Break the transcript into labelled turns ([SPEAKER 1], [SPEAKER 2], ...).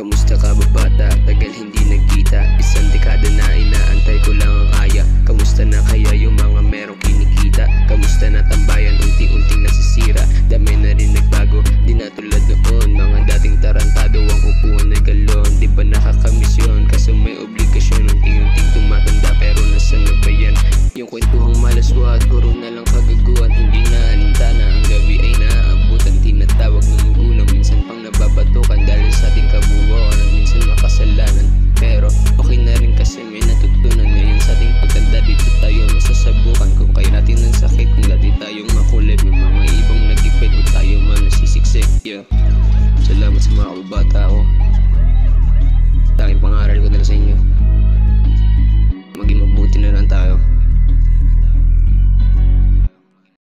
[SPEAKER 1] Kamusta ka ba bata? Tagal hindi nagkita. Isang dekada na inaantay ko lang ang aya. Kamusta na kaya yung mga merong kinikita? Kamusta na tambayan? Unti-unting nasisira. Dami na rin nagbago, di na tulad noon. Mga dating tarantado ang upuan ay galon. Di ba nakakamiss yun? Kaso may obligasyon. Unti-unting tumatanda pero nasa na ba yan? Yung kwentuhang malaswa at puro na lang kagaguhan. Hindi na alintana, ang gabi ay naaabutan. Tinatawag ng magulang, minsan pang nababatukan dahil sa ating kabuuan at minsan makasalanan. Pero okay na rin kasi may natutunan. Ngayon sa ating pagtanda, dito tayo masasabukan. Kung kaya natin ang sakit, kung dati tayong makulit, may mga ibang nagipid kung tayo man nasisiksik. Yeah. Salamat sa mga kababata ko. Tanging pangaral ko na